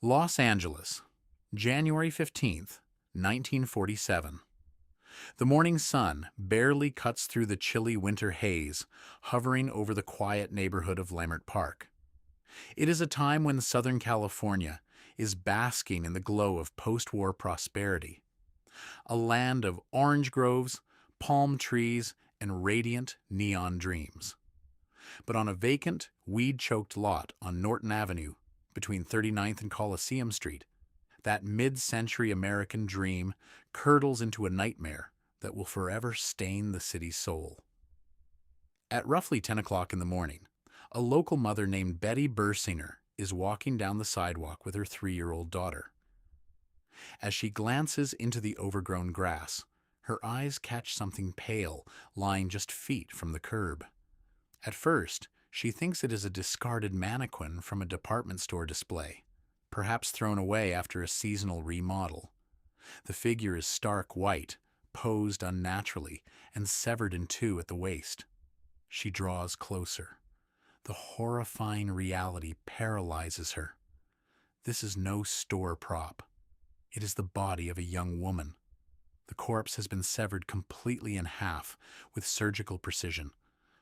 Los Angeles, January 15th, 1947. The morning sun barely cuts through the chilly winter haze hovering over the quiet neighborhood of Leimert Park. It is a time when Southern California is basking in the glow of post-war prosperity, a land of orange groves, palm trees, and radiant neon dreams. But on a vacant, weed-choked lot on Norton Avenue between 39th and Coliseum Street, that mid-century American dream curdles into a nightmare that will forever stain the city's soul. At roughly 10 o'clock in the morning, a local mother named Betty Bursinger is walking down the sidewalk with her 3-year-old daughter. As she glances into the overgrown grass, her eyes catch something pale lying just feet from the curb. At first, she thinks it is a discarded mannequin from a department store display, perhaps thrown away after a seasonal remodel. The figure is stark white, posed unnaturally, and severed in two at the waist. She draws closer. The horrifying reality paralyzes her. This is no store prop. It is the body of a young woman. The corpse has been severed completely in half with surgical precision,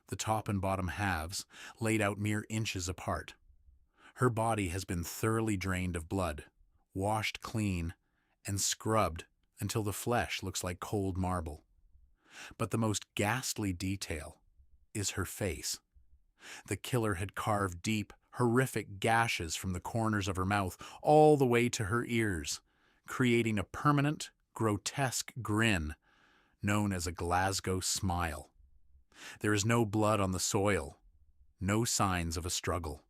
the top and bottom halves laid out mere inches apart. Her body has been thoroughly drained of blood, washed clean, and scrubbed until the flesh looks like cold marble. But the most ghastly detail is her face. The killer had carved deep, horrific gashes from the corners of her mouth all the way to her ears, creating a permanent, grotesque grin known as a Glasgow smile. There is no blood on the soil, no signs of a struggle.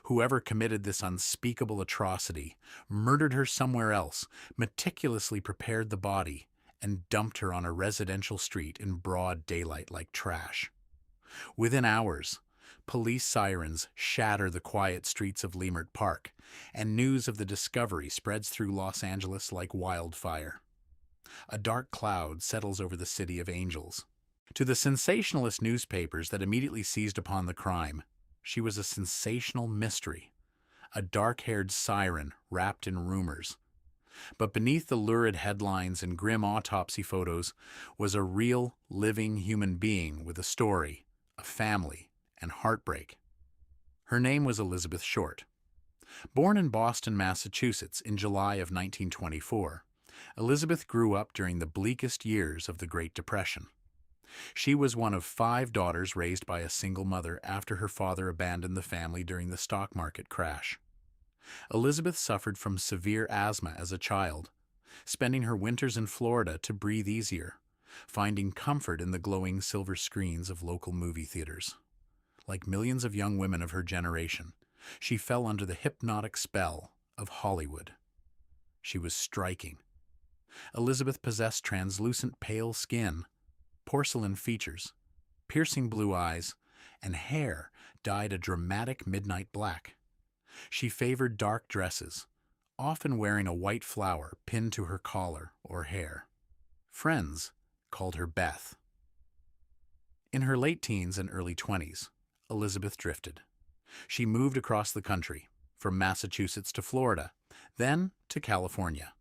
Whoever committed this unspeakable atrocity murdered her somewhere else, meticulously prepared the body, and dumped her on a residential street in broad daylight like trash. Within hours, police sirens shatter the quiet streets of Leimert Park, and news of the discovery spreads through Los Angeles like wildfire. A dark cloud settles over the city of angels. To the sensationalist newspapers that immediately seized upon the crime, she was a sensational mystery, a dark-haired siren wrapped in rumors. But beneath the lurid headlines and grim autopsy photos was a real, living human being with a story, a family, and heartbreak. Her name was Elizabeth Short. Born in Boston, Massachusetts in July of 1924, Elizabeth grew up during the bleakest years of the Great Depression. She was one of 5 daughters raised by a single mother after her father abandoned the family during the stock market crash. Elizabeth suffered from severe asthma as a child, spending her winters in Florida to breathe easier, finding comfort in the glowing silver screens of local movie theaters. Like millions of young women of her generation, she fell under the hypnotic spell of Hollywood. She was striking. Elizabeth possessed translucent pale skin, porcelain features, piercing blue eyes, and hair dyed a dramatic midnight black. She favored dark dresses, often wearing a white flower pinned to her collar or hair. Friends called her Beth. In her late teens and early 20s, Elizabeth drifted. She moved across the country, from Massachusetts to Florida, then to California.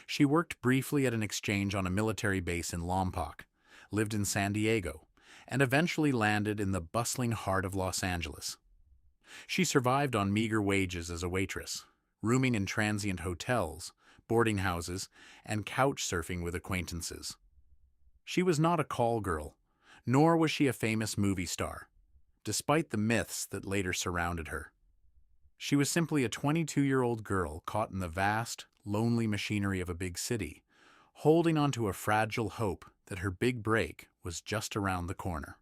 She worked briefly at an exchange on a military base in Lompoc, lived in San Diego, and eventually landed in the bustling heart of Los Angeles. She survived on meager wages as a waitress, rooming in transient hotels, boarding houses, and couch surfing with acquaintances. She was not a call girl, nor was she a famous movie star, despite the myths that later surrounded her. She was simply a 22-year-old girl caught in the vast, lonely machinery of a big city, holding onto a fragile hope that her big break was just around the corner.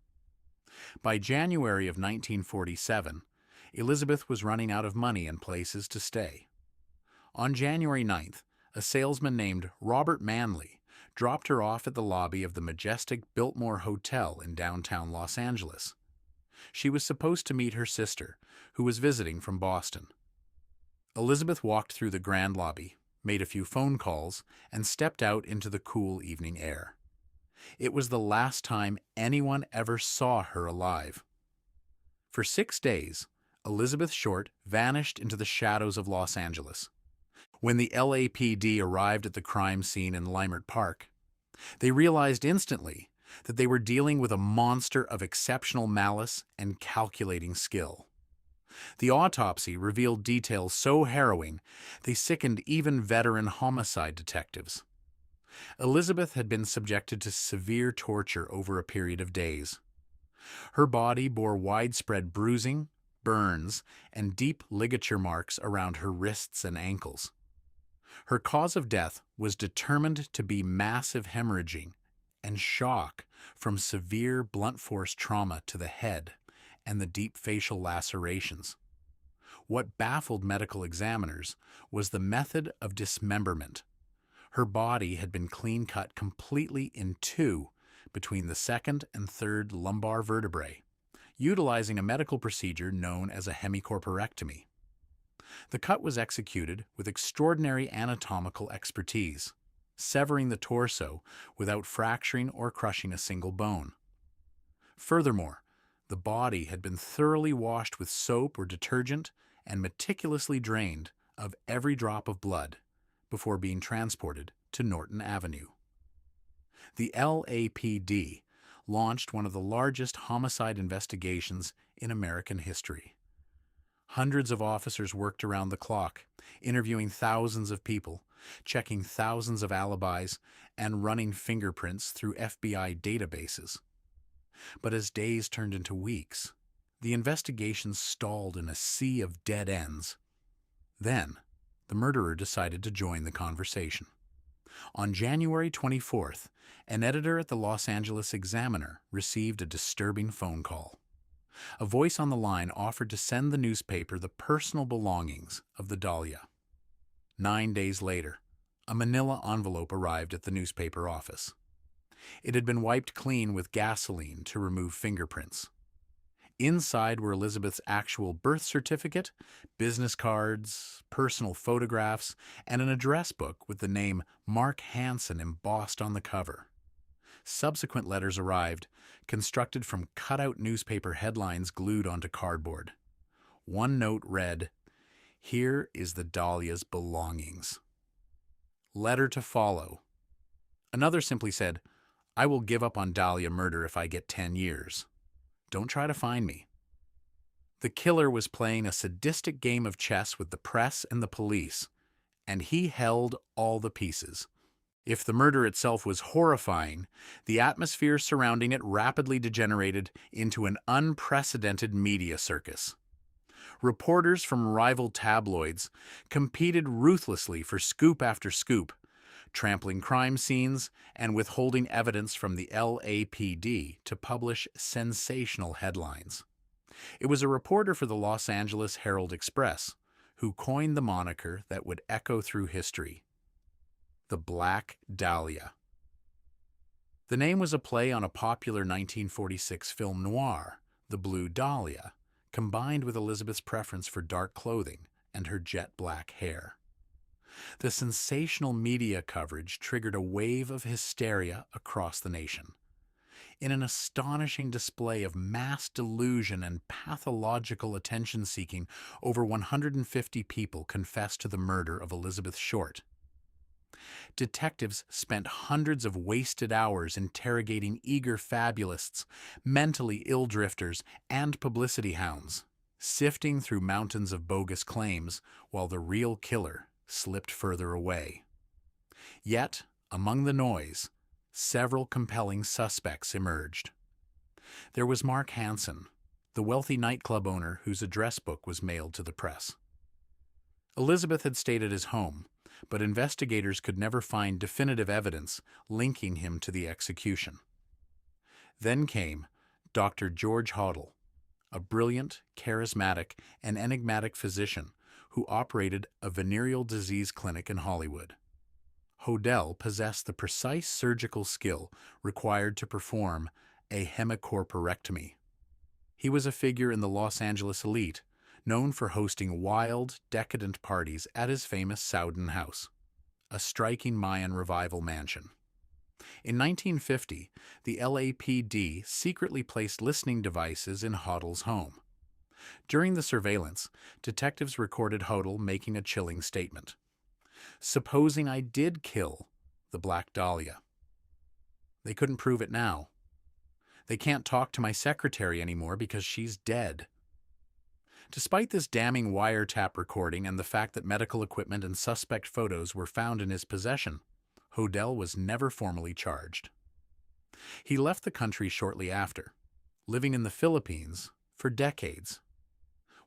By January of 1947, Elizabeth was running out of money and places to stay. On January 9th, a salesman named Robert Manley dropped her off at the lobby of the majestic Biltmore Hotel in downtown Los Angeles. She was supposed to meet her sister, who was visiting from Boston. Elizabeth walked through the grand lobby, made a few phone calls, and stepped out into the cool evening air. It was the last time anyone ever saw her alive. For 6 days, Elizabeth Short vanished into the shadows of Los Angeles. When the LAPD arrived at the crime scene in Leimert Park, they realized instantly that they were dealing with a monster of exceptional malice and calculating skill. The autopsy revealed details so harrowing they sickened even veteran homicide detectives. Elizabeth had been subjected to severe torture over a period of days. Her body bore widespread bruising, burns, and deep ligature marks around her wrists and ankles. Her cause of death was determined to be massive hemorrhaging and shock from severe blunt force trauma to the head and the deep facial lacerations. What baffled medical examiners was the method of dismemberment. Her body had been clean-cut completely in two between the second and third lumbar vertebrae, utilizing a medical procedure known as a hemicorporectomy. The cut was executed with extraordinary anatomical expertise, severing the torso without fracturing or crushing a single bone. Furthermore, the body had been thoroughly washed with soap or detergent and meticulously drained of every drop of blood before being transported to Norton Avenue. The LAPD launched one of the largest homicide investigations in American history. Hundreds of officers worked around the clock, interviewing thousands of people, checking thousands of alibis, and running fingerprints through FBI databases. But as days turned into weeks, the investigation stalled in a sea of dead ends. Then, the murderer decided to join the conversation. On January 24th, an editor at the Los Angeles Examiner received a disturbing phone call. A voice on the line offered to send the newspaper the personal belongings of the Dahlia. 9 days later, a manila envelope arrived at the newspaper office. It had been wiped clean with gasoline to remove fingerprints. Inside were Elizabeth's actual birth certificate, business cards, personal photographs, and an address book with the name Mark Hansen embossed on the cover. Subsequent letters arrived, constructed from cut-out newspaper headlines glued onto cardboard. One note read, "Here is the Dahlia's belongings." Letter to follow. Another simply said, "I will give up on Dahlia murder if I get 10 years. Don't try to find me." The killer was playing a sadistic game of chess with the press and the police, and he held all the pieces. If the murder itself was horrifying, the atmosphere surrounding it rapidly degenerated into an unprecedented media circus. Reporters from rival tabloids competed ruthlessly for scoop after scoop, trampling crime scenes and withholding evidence from the LAPD to publish sensational headlines. It was a reporter for the Los Angeles Herald-Express who coined the moniker that would echo through history: the Black Dahlia. The name was a play on a popular 1946 film noir, The Blue Dahlia, combined with Elizabeth's preference for dark clothing and her jet black hair. The sensational media coverage triggered a wave of hysteria across the nation. In an astonishing display of mass delusion and pathological attention-seeking, over 150 people confessed to the murder of Elizabeth Short. Detectives spent hundreds of wasted hours interrogating eager fabulists, mentally ill drifters, and publicity hounds, sifting through mountains of bogus claims while the real killer slipped further away. Yet, among the noise, several compelling suspects emerged. There was Mark Hansen, the wealthy nightclub owner whose address book was mailed to the press. Elizabeth had stayed at his home, but investigators could never find definitive evidence linking him to the execution. Then came Dr. George Hoddle, a brilliant, charismatic, and enigmatic physician who operated a venereal disease clinic in Hollywood. Hoddle possessed the precise surgical skill required to perform a hemicorporectomy. He was a figure in the Los Angeles elite, known for hosting wild, decadent parties at his famous Sowden house, a striking Mayan revival mansion. In 1950, the LAPD secretly placed listening devices in Hoddle's home. During the surveillance, detectives recorded Hodel making a chilling statement. "Supposing I did kill the Black Dahlia. They couldn't prove it now. They can't talk to my secretary anymore because she's dead." Despite this damning wiretap recording and the fact that medical equipment and suspect photos were found in his possession, Hodel was never formally charged. He left the country shortly after, living in the Philippines for decades.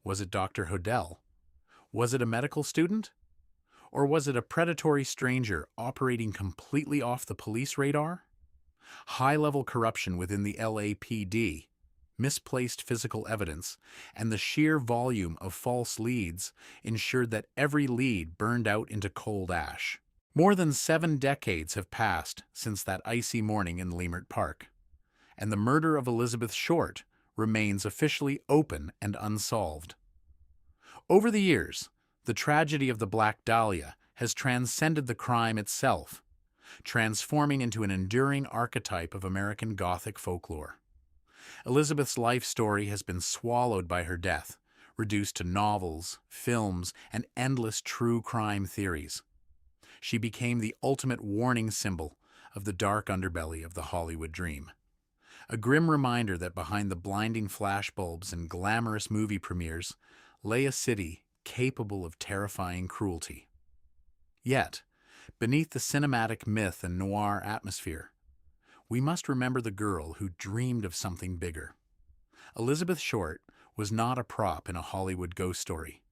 Was it Dr. Hodel? Was it a medical student? Or was it a predatory stranger operating completely off the police radar? High-level corruption within the LAPD, misplaced physical evidence, and the sheer volume of false leads ensured that every lead burned out into cold ash. More than 7 decades have passed since that icy morning in Leimert Park, and the murder of Elizabeth Short remains officially open and unsolved. Over the years, the tragedy of the Black Dahlia has transcended the crime itself, transforming into an enduring archetype of American Gothic folklore. Elizabeth's life story has been swallowed by her death, reduced to novels, films, and endless true crime theories. She became the ultimate warning symbol of the dark underbelly of the Hollywood dream. A grim reminder that behind the blinding flashbulbs and glamorous movie premieres lay a city capable of terrifying cruelty. Yet, beneath the cinematic myth and noir atmosphere, we must remember the girl who dreamed of something bigger. Elizabeth Short was not a prop in a Hollywood ghost story.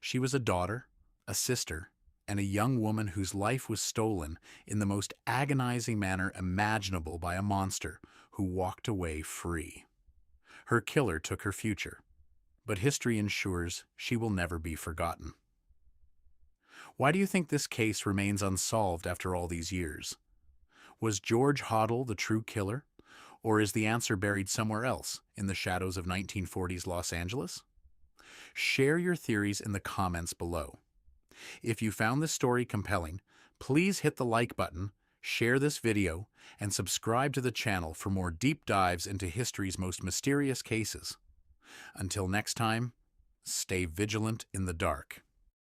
She was a daughter, a sister, and a young woman whose life was stolen in the most agonizing manner imaginable by a monster who walked away free. Her killer took her future, but history ensures she will never be forgotten. Why do you think this case remains unsolved after all these years? Was George Hodel the true killer, or is the answer buried somewhere else in the shadows of 1940s Los Angeles? Share your theories in the comments below. If you found this story compelling, please hit the like button, share this video, and subscribe to the channel for more deep dives into history's most mysterious cases. Until next time, stay vigilant in the dark.